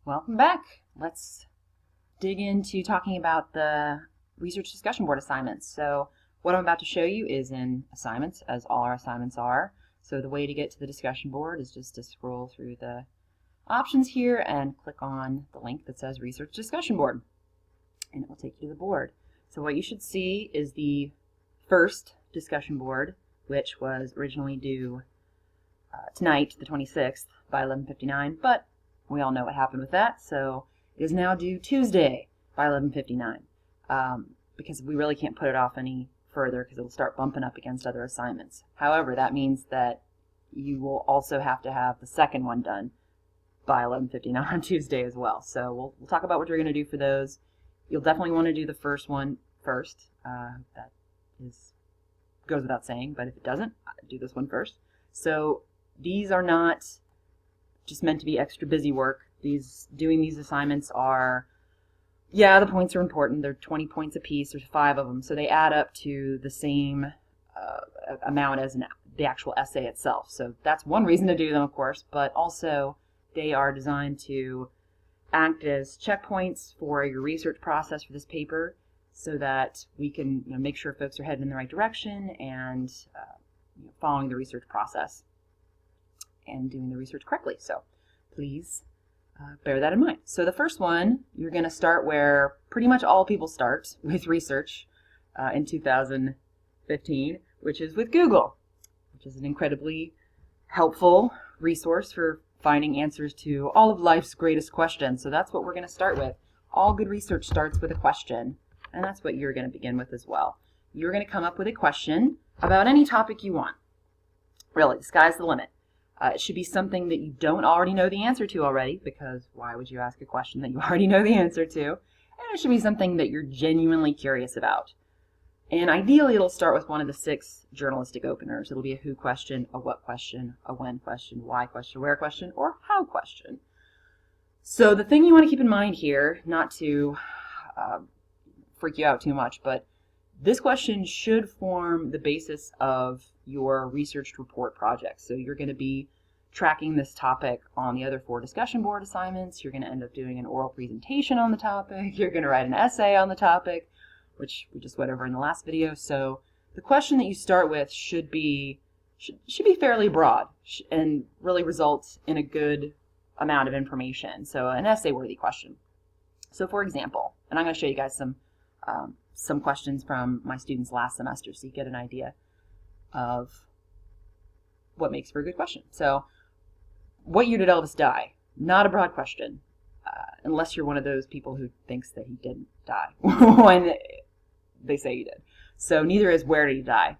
Welcome back. Let's dig into talking about the research discussion board assignments. So what I'm about to show you is in assignments, as all our assignments are. So the way to get to the discussion board is just to scroll through the options here and click on the link that says research discussion board, and it will take you to the board. So what you should see is the first discussion board, which was originally due tonight, the 26th, by 11:59, but we all know what happened with that, so it is now due Tuesday by 11:59, because we really can't put it off any further because it'll start bumping up against other assignments. However, that means that you will also have to have the second one done by 11:59 on Tuesday as well. So we'll talk about what you're going to do for those. You'll definitely want to do the first one first. That goes without saying, but if it doesn't, do this one first. So these are not just meant to be extra busy work. Doing these assignments are, yeah, the points are important. They're 20 points a piece. There's 5 of them, so they add up to the same amount as the actual essay itself. So that's one reason to do them, of course, but also they are designed to act as checkpoints for your research process for this paper, so that we can make sure folks are heading in the right direction and following the research process and doing the research correctly. So please bear that in mind. So the first one, you're going to start where pretty much all people start with research in 2015, which is with Google, which is an incredibly helpful resource for finding answers to all of life's greatest questions. So that's what we're going to start with. All good research starts with a question, and that's what you're going to begin with as well. You're going to come up with a question about any topic you want. Really, the sky's the limit. It should be something that you don't already know the answer to already, because why would you ask a question that you already know the answer to? And it should be something that you're genuinely curious about. And ideally, it'll start with one of the 6 journalistic openers. It'll be a who question, a what question, a when question, why question, where question, or how question. So the thing you want to keep in mind here, not to freak you out too much, but this question should form the basis of your research report project. So you're going to be tracking this topic on the other 4 discussion board assignments. You're going to end up doing an oral presentation on the topic. You're going to write an essay on the topic, which we just went over in the last video. So the question that you start with should be fairly broad and really result in a good amount of information. So an essay-worthy question. So for example, and I'm going to show you guys some questions from my students last semester so you get an idea of what makes for a good question. So, what year did Elvis die? Not a broad question, unless you're one of those people who thinks that he didn't die when they say he did. So neither is where did he die.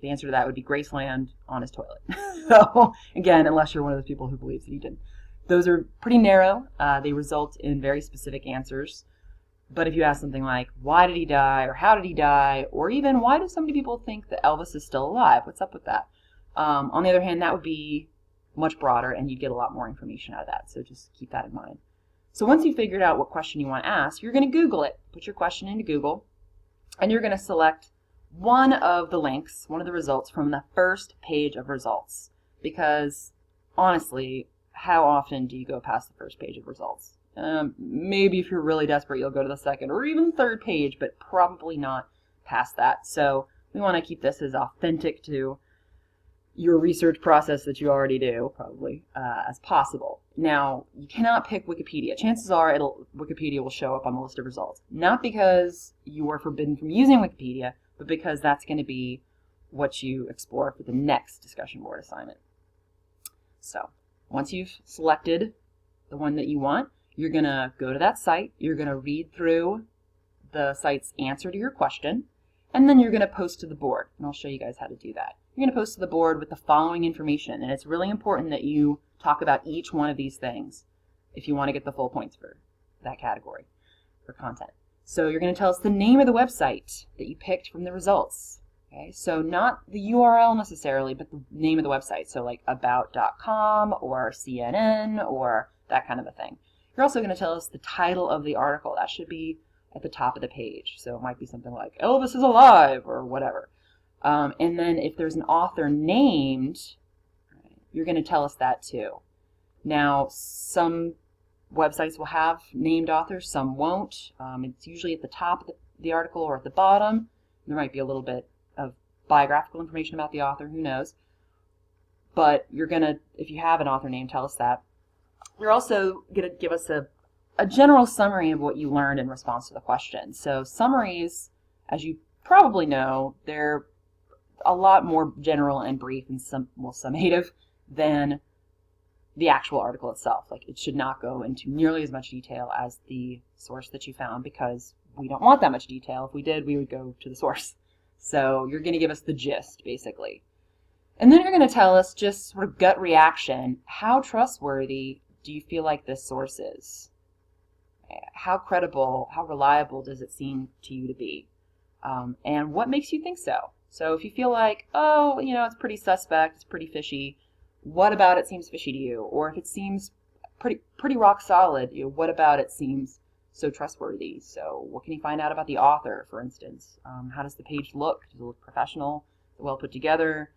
The answer to that would be Graceland on his toilet. So again, unless you're one of those people who believes that he didn't. Those are pretty narrow. They result in very specific answers. But if you ask something like, why did he die, or how did he die, or even why do so many people think that Elvis is still alive? What's up with that? On the other hand, that would be much broader, and you'd get a lot more information out of that. So just keep that in mind. So once you've figured out what question you want to ask, you're going to Google it. Put your question into Google, and you're going to select one of the links, one of the results from the first page of results. Because honestly, how often do you go past the first page of results? Maybe if you're really desperate, you'll go to the second or even third page, but probably not past that. So we want to keep this as authentic to your research process that you already do, probably, as possible. Now, you cannot pick Wikipedia. Chances are Wikipedia will show up on the list of results. Not because you are forbidden from using Wikipedia, but because that's going to be what you explore for the next discussion board assignment. So once you've selected the one that you want, you're going to go to that site, you're going to read through the site's answer to your question, and then you're going to post to the board. And I'll show you guys how to do that. You're going to post to the board with the following information, and it's really important that you talk about each one of these things if you want to get the full points for that category for content. So you're going to tell us the name of the website that you picked from the results. Okay, so not the URL necessarily, but the name of the website. So like about.com or CNN or that kind of a thing. You're also going to tell us the title of the article. That should be at the top of the page. So it might be something like Elvis is alive or whatever. And then if there's an author named, you're going to tell us that too. Now, some websites will have named authors, some won't. It's usually at the top of the article or at the bottom. There might be a little bit of biographical information about the author, who knows. But you're going to, if you have an author name, tell us that. You're also going to give us a general summary of what you learned in response to the question. So summaries, as you probably know, they're a lot more general and brief and summative than the actual article itself. Like, it should not go into nearly as much detail as the source that you found, because we don't want that much detail. If we did, we would go to the source. So you're going to give us the gist, basically. And then you're going to tell us, just sort of gut reaction, how trustworthy do you feel like this source is? How credible, how reliable does it seem to you to be? And what makes you think so? So if you feel like, oh, it's pretty suspect, it's pretty fishy, what about it seems fishy to you? Or if it seems pretty rock solid, what about it seems so trustworthy? So what can you find out about the author, for instance? How does the page look? Does it look professional? Is it well put together?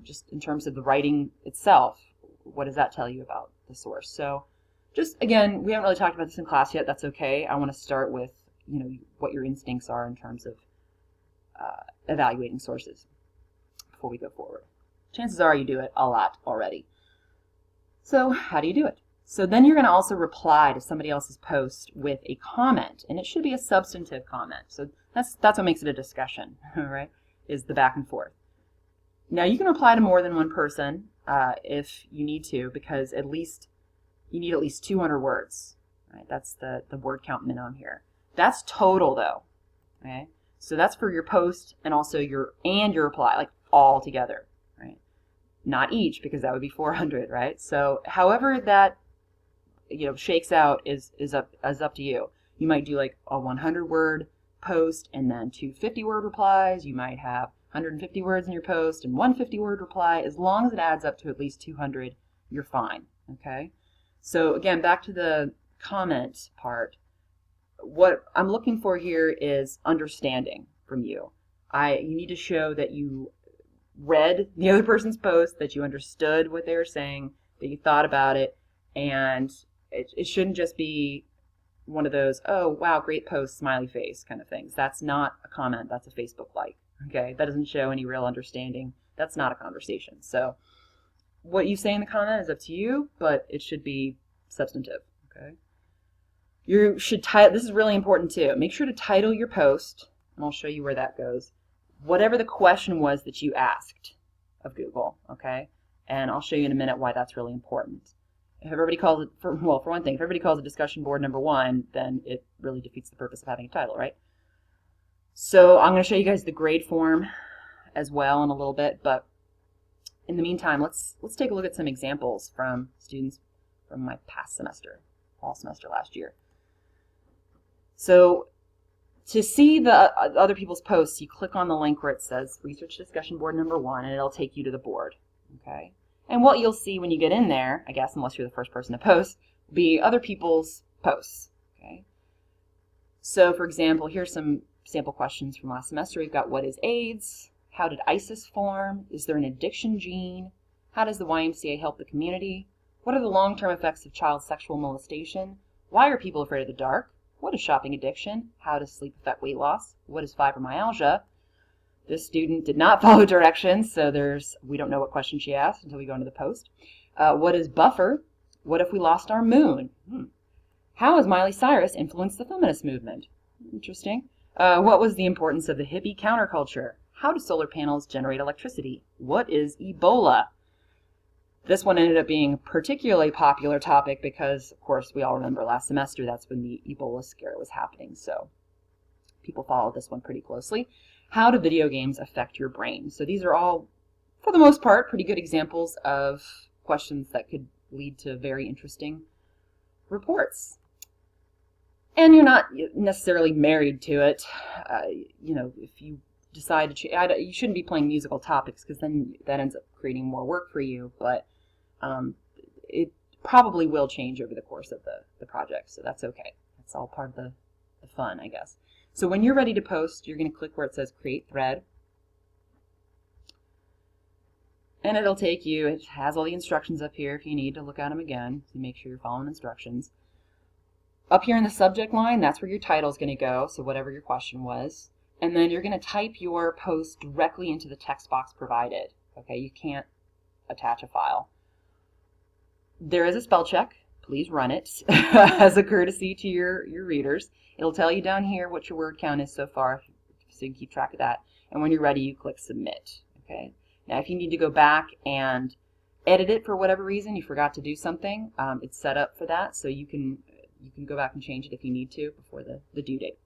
Just in terms of the writing itself, what does that tell you about the source? So just, again, we haven't really talked about this in class yet. That's okay. I want to start with, what your instincts are in terms of evaluating sources before we go forward. Chances are you do it a lot already. So how do you do it? So then you're going to also reply to somebody else's post with a comment, and it should be a substantive comment. So that's what makes it a discussion, right? Is the back and forth. Now you can reply to more than one person if you need to, because you need at least 200 words. Right? That's the word count minimum here. That's total though. Okay? So that's for your post and also your reply, like all together, right? Not each, because that would be 400, right? So however that shakes out is up to you. You might do like a 100-word post and then 2 50-word replies. You might have 150 words in your post and 150-word reply. As long as it adds up to at least 200, you're fine. Okay? So again, back to the comment part. What I'm looking for here is understanding from you. You need to show that you read the other person's post, that you understood what they were saying, that you thought about it, and it shouldn't just be one of those, oh, wow, great post, smiley face kind of things. That's not a comment. That's a Facebook like. Okay? That doesn't show any real understanding. That's not a conversation. So what you say in the comment is up to you, but it should be substantive. Okay? You should this is really important too. Make sure to title your post, and I'll show you where that goes, whatever the question was that you asked of Google. Okay? And I'll show you in a minute why that's really important. If everybody calls it, for one thing, if everybody calls it discussion board number 1, then it really defeats the purpose of having a title, right? So I'm going to show you guys the grade form as well in a little bit, but in the meantime, let's take a look at some examples from students from my past semester, fall semester last year. So to see the other people's posts, you click on the link where it says Research Discussion Board number 1, and it'll take you to the board. Okay? And what you'll see when you get in there, I guess, unless you're the first person to post, will be other people's posts. Okay? So, for example, here's some sample questions from last semester. We've got, what is AIDS? How did ISIS form? Is there an addiction gene? How does the YMCA help the community? What are the long-term effects of child sexual molestation? Why are people afraid of the dark? What is shopping addiction? How does sleep affect weight loss? What is fibromyalgia? This student did not follow directions, so we don't know what question she asked until we go into the post. What is buffer? What if we lost our moon? How has Miley Cyrus influenced the feminist movement? Interesting. What was the importance of the hippie counterculture? How do solar panels generate electricity? What is Ebola? This one ended up being a particularly popular topic because, of course, we all remember last semester that's when the Ebola scare was happening, so people followed this one pretty closely. How do video games affect your brain? So these are all, for the most part, pretty good examples of questions that could lead to very interesting reports. And you're not necessarily married to it. If you decide to, you shouldn't be playing musical topics because then that ends up creating more work for you, but it probably will change over the course of the project, so that's okay. That's all part of the fun, I guess. So when you're ready to post, you're going to click where it says Create Thread. And it'll take you, it has all the instructions up here if you need to look at them again, so make sure you're following instructions. Up here in the subject line, that's where your title is going to go, so whatever your question was. And then you're going to type your post directly into the text box provided. Okay, you can't attach a file. There is a spell check. Please run it as a courtesy to your readers. It'll tell you down here what your word count is so far, so you can keep track of that. And when you're ready, you click submit. Okay. Now, if you need to go back and edit it for whatever reason, you forgot to do something, it's set up for that, so you can go back and change it if you need to before the due date.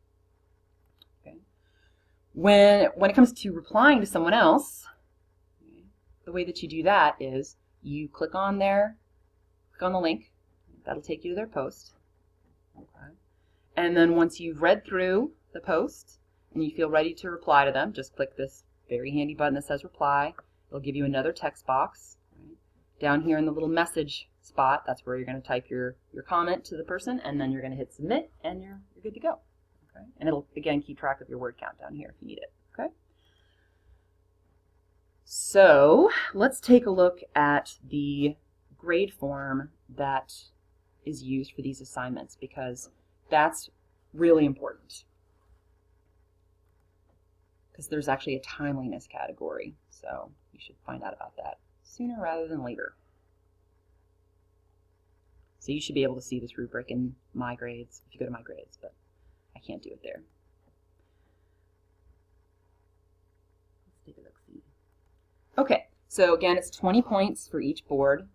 Okay. When it comes to replying to someone else, the way that you do that is you click on the link. That'll take you to their post. Okay. And then once you've read through the post and you feel ready to reply to them, just click this very handy button that says reply. It'll give you another text box. Right? Down here in the little message spot, that's where you're going to type your comment to the person, and then you're going to hit submit, and you're good to go. Okay? And it'll, again, keep track of your word count down here if you need it. Okay? So let's take a look at the grade form that is used for these assignments, because that's really important. Because there's actually a timeliness category, so you should find out about that sooner rather than later. So you should be able to see this rubric in My Grades if you go to My Grades, but I can't do it there. Let's take a look. Okay, so again, it's 20 points for each board.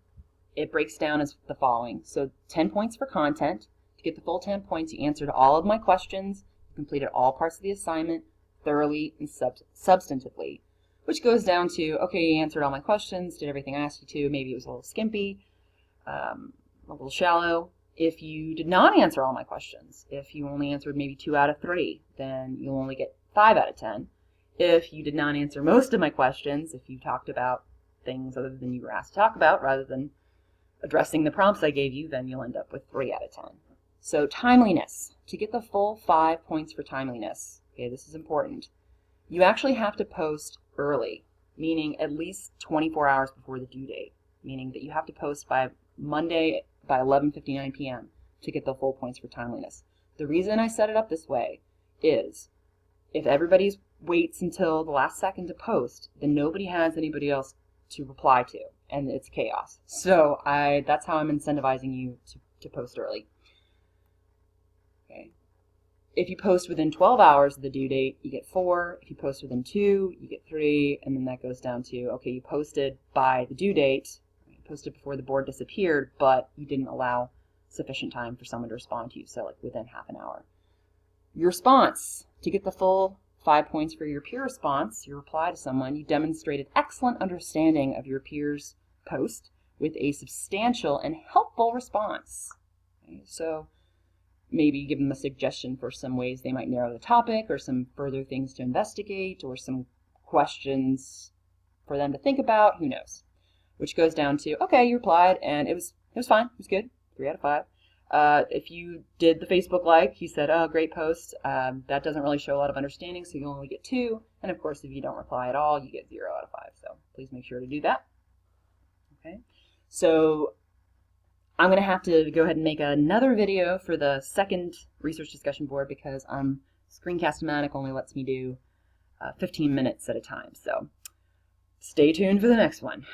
It breaks down as the following. So 10 points for content. To get the full 10 points, you answered all of my questions, you completed all parts of the assignment thoroughly and substantively, which goes down to, okay, you answered all my questions, did everything I asked you to, maybe it was a little skimpy, a little shallow. If you did not answer all my questions, if you only answered maybe 2 out of 3, then you'll only get 5 out of 10. If you did not answer most of my questions, if you talked about things other than you were asked to talk about rather than addressing the prompts I gave you, then you'll end up with 3 out of 10. So timeliness. To get the full 5 points for timeliness, okay, this is important. You actually have to post early, meaning at least 24 hours before the due date, meaning that you have to post by Monday by 11:59 p.m. to get the full points for timeliness. The reason I set it up this way is if everybody waits until the last second to post, then nobody has anybody else to reply to, and it's chaos. So that's how I'm incentivizing you to post early. Okay. If you post within 12 hours of the due date, you get 4. If you post within 2, you get 3, and then that goes down to, okay, you posted by the due date, you posted before the board disappeared, but you didn't allow sufficient time for someone to respond to you, so like within half an hour. Your response. To get the full 5 points for your peer response, your reply to someone, you demonstrated excellent understanding of your peer's post with a substantial and helpful response. Okay, so maybe give them a suggestion for some ways they might narrow the topic, or some further things to investigate, or some questions for them to think about, who knows. Which goes down to, okay, you replied, and it was fine, it was good, 3 out of 5. If you did the Facebook like, you said, oh, great post, that doesn't really show a lot of understanding, so you only get 2. And of course, if you don't reply at all, you get 0 out of 5. So please make sure to do that. Okay. So I'm going to have to go ahead and make another video for the second research discussion board, because Screencast-O-Matic only lets me do 15 minutes at a time. So stay tuned for the next one.